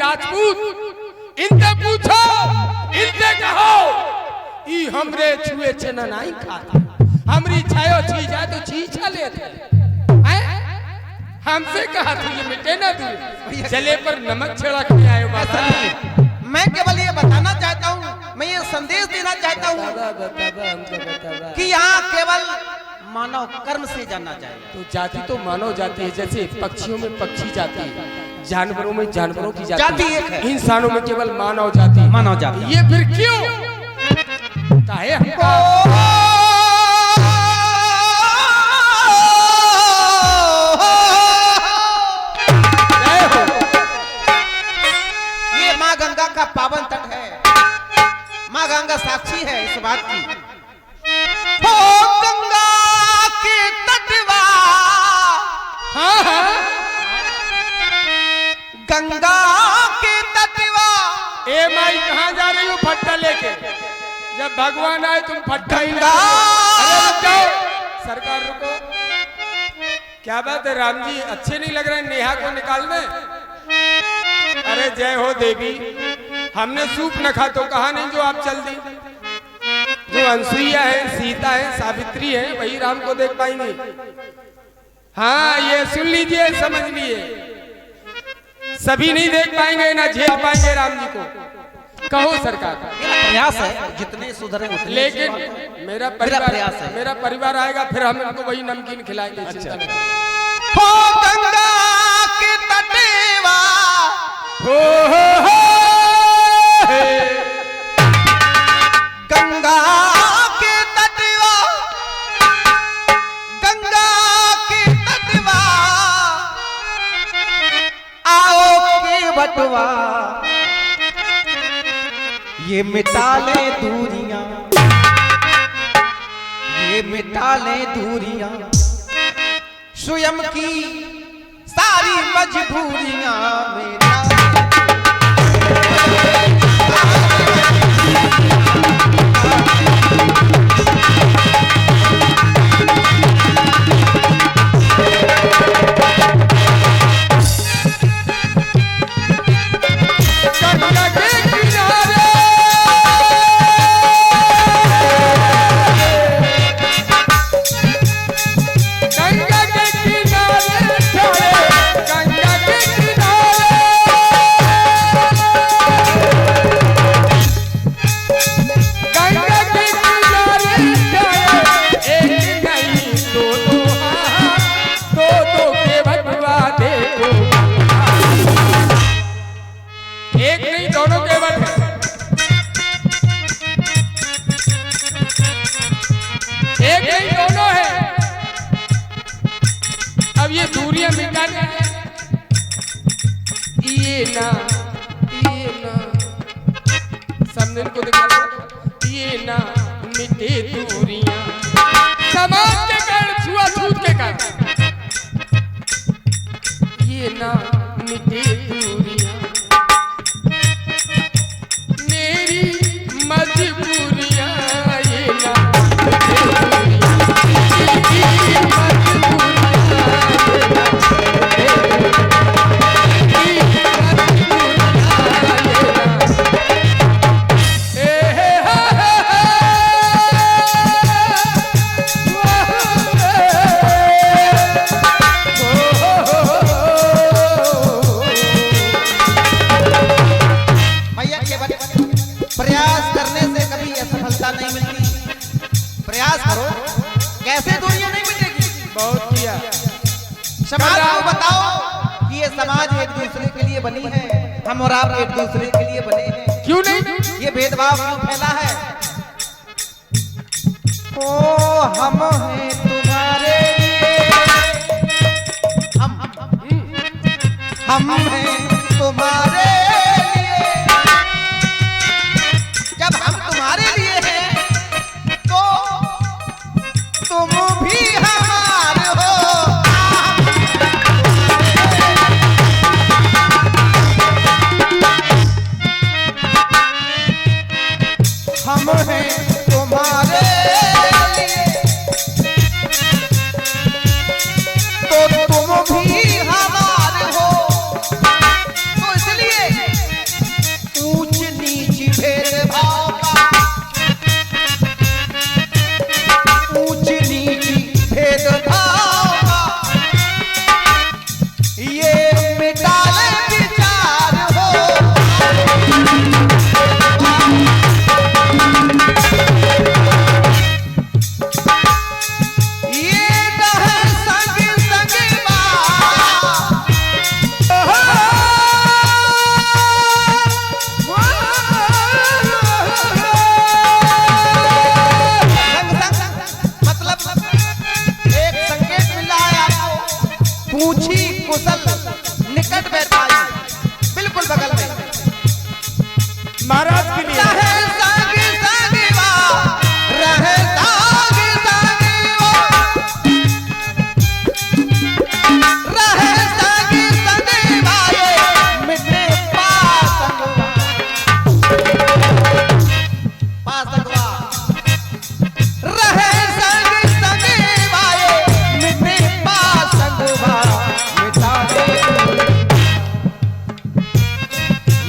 राजपूत इनसे पूछो, इनसे कहो ई हमरे छुए चना नहीं खाते, हमरी छायो छी जाए तो छीछा लेते हैं। हमसे कहा था ये मिटे ना तू, जले पर नमक छिड़क के आए बाबा। मैं केवल ये बताना चाहता हूँ, मैं ये संदेश देना चाहता हूँ कि यहाँ केवल मानव कर्म से जानना चाहिए। तो जाति तो मानव जाति है, जैसे पक्षियों में पक्षी जाति है, जानवरों में जानवरों की जाति एक है, इंसानों में केवल मानव जाति। मानव जाति ये फिर क्यों काहे हमको गंगा का पावन तट है, माँ गंगा साक्षी है इस बात की। हो गंगा के तटवा, हाँ हाँ गंगा के तटवा। ए माई कहाँ जा रही हो फट्टा लेके? जब भगवान आए तुम फट्टा ही गंगा। अरे रुक जाओ, सरकार रुको। क्या बात है राम जी, अच्छे नहीं लग रहे नेहा को निकालने? अरे जय हो देवी, हमने सूप न खा तो कहा नहीं जो आप चल दी। जो अनसुईया है, सीता है, सावित्री है, वही राम को देख पाएंगे। हाँ ये सुन लीजिए, समझ लिए, सभी नहीं देख पाएंगे ना झेल पाएंगे राम जी को। कहो सरकार, प्रयास है जितने सुधरे उतने। लेकिन मेरा परिवार आएगा, फिर हम इनको वही नमकीन खिलाएंगे। अच्छा। हो गंगा के तटेवा, हो गंगा के तटवा, गंगा के तटवा, आओ के बटवा, ये मिटा ले दूरियां, ये मिटा ले दूरियां, स्वयं की सारी मजबूरियां मेरा। को दिखा दो, ये ना मिटे दूरियां, समाज के कारण, छुआछूत के कारण, ये ना मिटे दूरियां, मेरी मजबूरियां, ये ना मिटे दूरियां, मेरी मजबूरियां, नहीं मिलती। प्रयास करो, कैसे दूरियां नहीं मिटेगी? बहुत किया। समाज को बताओ कि ये समाज एक दूसरे के लिए बनी है, हम और आप एक दूसरे के लिए बने हैं। क्यों नहीं? ये भेदभाव क्यों फैला है? ओ हम हैं तुम्हारे लिए, हम हैं तुम्हारे लिए, जब हम तुम्हारे लिए हैं तो तुम भी हमारे हो। हम हैं तुम्हारे लिए तो तुम भी हमारे हो, तो इसलिए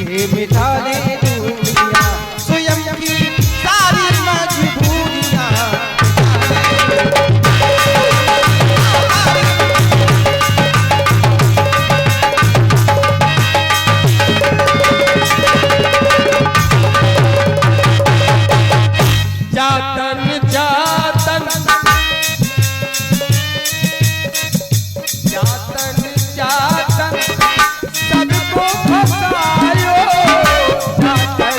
ये मिटा ले दूरियां स्वयं की सारी मजबूरियां। जातन जातन जातन जातन सबको फसायो। जातन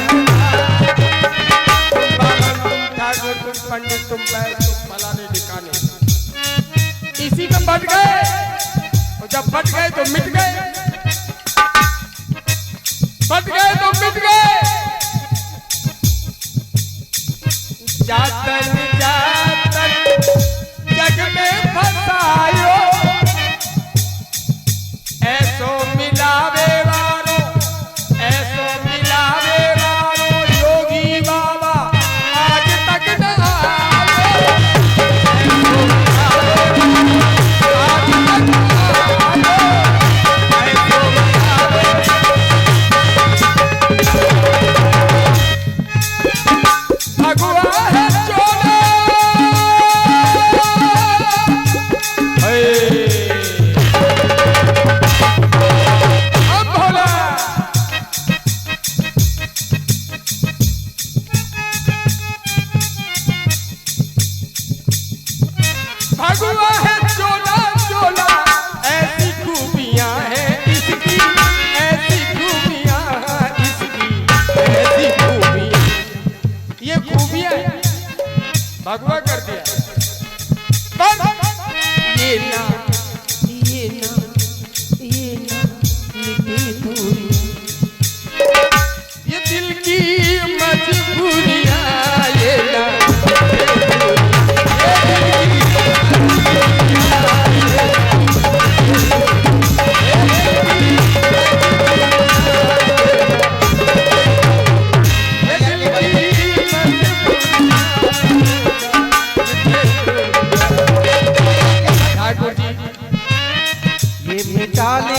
तुम ठाकुर तुम पंडित तुम पैर तुम फलाने ठिकाने इसी में बट गए और जब बट गए तो मिट गए, बट गए तो मिट गए। जातन जातन जग में फसायो ऐसो मिलावे वारो, ऐसो मिलावे वारो योगी बाबा आज तक न आयो। ऐसो मिलावे आज तक न आयो। ऐसो मिलावे भगवा है चोला। अब भोला भगवा है चोला चोला ऐसी खूबियां हैं इसकी, ऐसी खूबियां इसकी, ऐसी खूबियां ये खूबियां भगवा कर दिया। पर ये ना मिटी दूरियां, ये दिल की मजबूरियां। ये ना ये मिटा ले